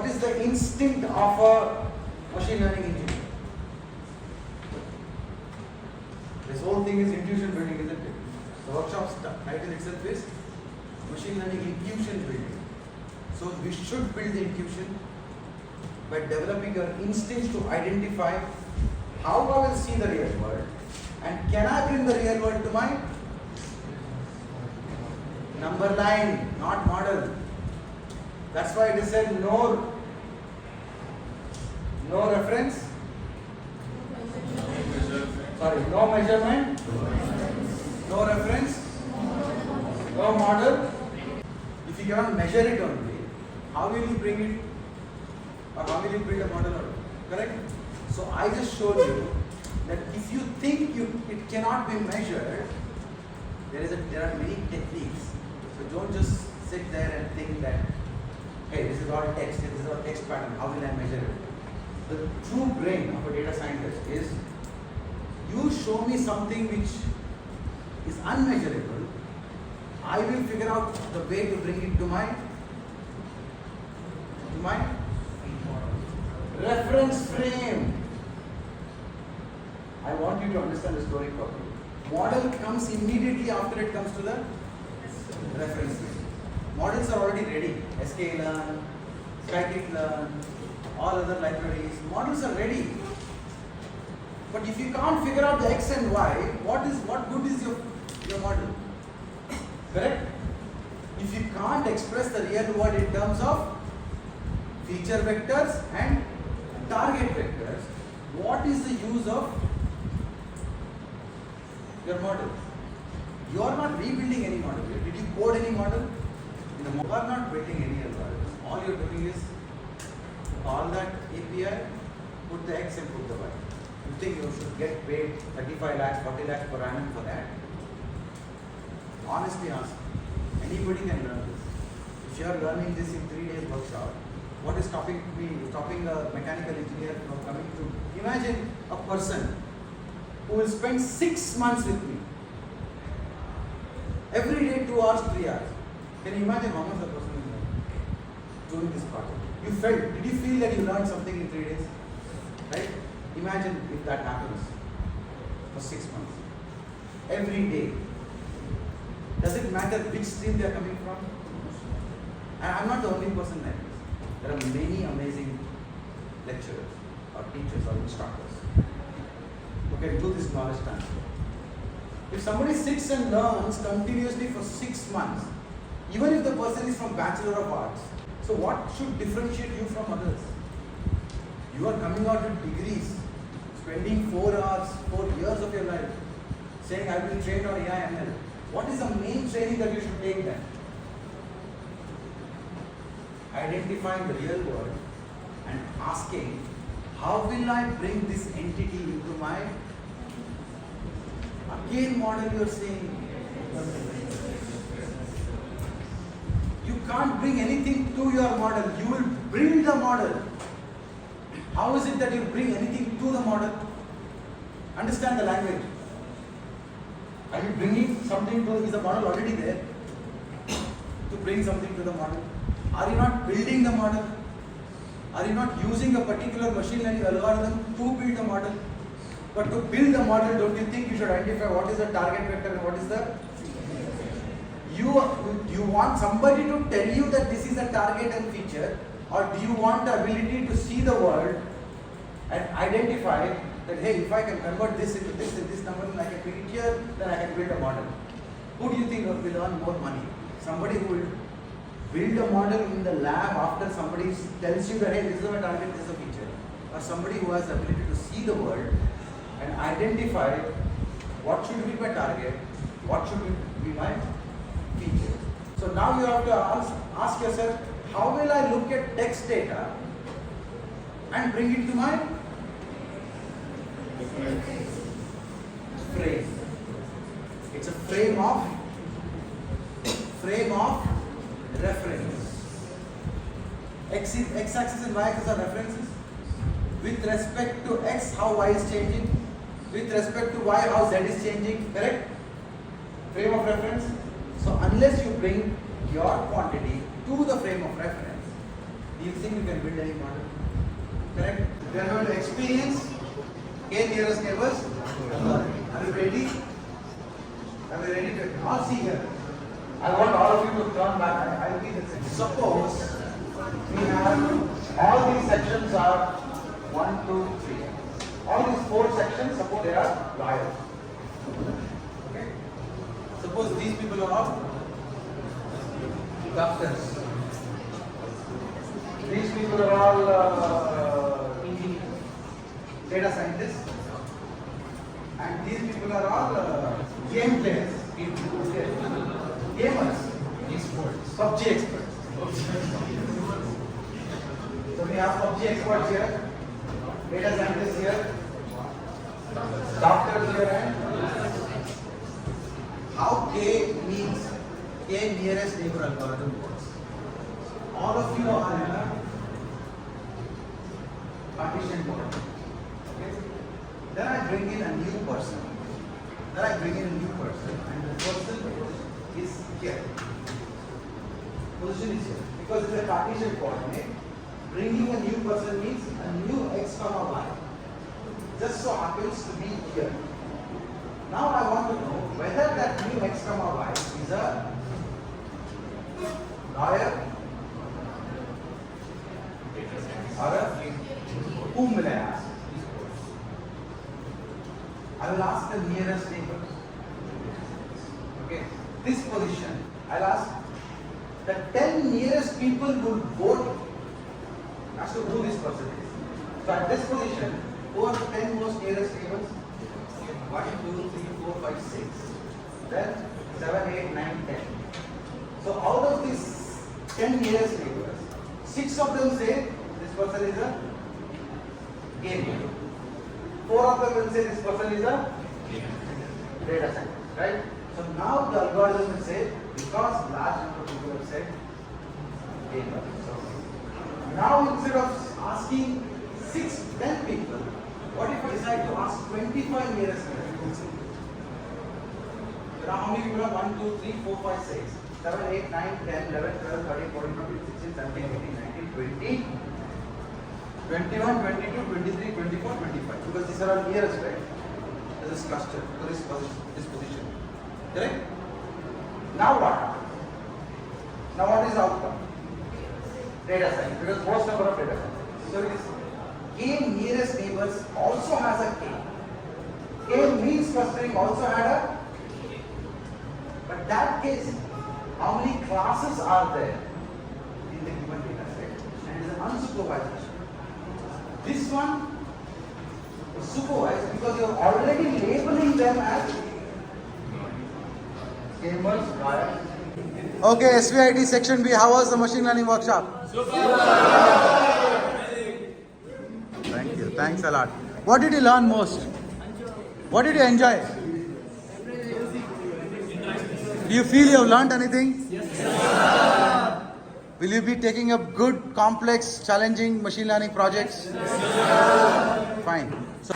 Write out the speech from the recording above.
what is the instinct of a machine learning engineer? This whole thing is intuition building, isn't it? The workshop's title itself is machine learning intuition building. So we should build the intuition by developing your instincts to identify how I will see the real world and can I bring the real world to my number line, not model. That's why it is said no reference, no measurement, no reference, no model. If you cannot measure it only, how will you bring it or how will you build a model out? Correct? So I just showed you that if you think it cannot be measured, there are many techniques. So don't just sit there and think that, hey, this is all text, this is all text pattern, how will I measure it? The true brain of a data scientist is, you show me something which is unmeasurable, I will figure out the way to bring it to my reference frame. I want you to understand the story properly. Model comes immediately after it comes to the reference frame. Models are already ready. sklearn, scikit-learn, all other libraries. Models are ready. But if you can't figure out the x and y, what good is your model? Correct? If you can't express the real world in terms of feature vectors and target vectors, what is the use of your model? You are not rebuilding any model. Did you code any model? You are not building any algorithm. All you are doing is call that API, put the X and put the Y. You think you should get paid 35 lakhs, 40 lakhs per annum for that? Honestly ask, anybody can learn this. If you are learning this in 3 days workshop, what is stopping a mechanical engineer from coming to? Imagine a person who will spend 6 months with me. Every day 2 hours, 3 hours. Can you imagine how much the person is doing this project? Did you feel that you learned something in 3 days? Right? Imagine if that happens for 6 months. Every day. Does it matter which stream they are coming from? And I'm not the only person like this. There are many amazing lecturers or teachers or instructors who can do this knowledge transfer. If somebody sits and learns continuously for 6 months, even if the person is from Bachelor of Arts, so what should differentiate you from others? You are coming out with degrees, spending 4 hours, 4 years of your life, saying I will train on AIML. What is the main training that you should take then? Identifying the real world and asking, how will I bring this entity into my again model you are saying? You can't bring anything to your model, you will build the model. How is it that you bring anything to the model? Understand the language. Are you bringing something to, is the model already there? To bring something to the model? Are you not building the model? Are you not using a particular machine learning algorithm to build the model? But to build the model, don't you think you should identify what is the target vector and what is the... You want somebody to tell you that this is a target and feature, or do you want the ability to see the world and identify that, hey, if I can convert this into this and this number and I can put it here, then I can build a model. Who do you think will earn more money? Somebody who will build a model in the lab after somebody tells you that, hey, this is my target, this is a feature, or somebody who has the ability to see the world and identify what should be my target, what should be my feature. So now you have to ask yourself, how will I look at text data and bring it to my frame? It's a frame of reference. X-axis and y-axis are references. With respect to x, how y is changing. With respect to y, how z is changing. Correct? Frame of reference. So unless you bring your quantity to the frame of reference, Do you think we can build any model? Correct? We are going to experience k nearest neighbors. Are you ready? Are you ready to all see here? I want all of you to turn back. I'll be the second. Suppose we have all these sections are 1, 2, 3. All these 4 sections, suppose they are lawyers. Okay? Suppose these people are all doctors. These people are all engineers, data scientists, and these people are all game players, gamers, experts, PUBG experts. So we have PUBG experts here, data scientists here, doctors here, and how K means K nearest neighbor algorithm works. All of you are in a partition board. Okay? Then I bring in a new person. And the person is here. Position is here. Because it's a partition coordinate. Bringing a new person means a new x comma y. Just so happens to be here. Now I want to know whether that new x comma y is a lawyer or a whom will I ask? I will ask the nearest neighbor. Okay, this position I'll ask the 10 nearest people would vote as to who this person is. So at this position, who are the 10 most nearest neighbors? 1, 2, 3, 4, 5, 6. Then 7, 8, 9, 10. So out of these 10 nearest neighbors, 6 of them say this person is a gamer. 4 of them will say this person is a data scientist, right? So now the algorithm will say, because large number of people have said gamer. So now instead of asking 10 people, what if I decide to ask 25 nearest neighbors? Now how many people are 1, 2, 3, 4, 5, 6, 7, 8, 9, 10, 11, 12, 13, 14, 15, 16, 17, 18, 19, 20, 21, 22, 23, 24, 25. Because these are all nearest, right? This is cluster to this position. Correct? Now what? Now what is the outcome? Data science. Because most number of data science. So it is K nearest neighbors also has a K. K means clustering also had a. But that case, how many classes are there in the given data set? And it is an unsupervised. This one is supervised because you are already labeling them as gamers, lawyers. Okay, SViT section B, how was the machine learning workshop? Super! Thank you, thanks a lot. What did you learn most? What did you enjoy? Do you feel you have learned anything? Yes. Will you be taking up good, complex, challenging machine learning projects? Yes. Fine. So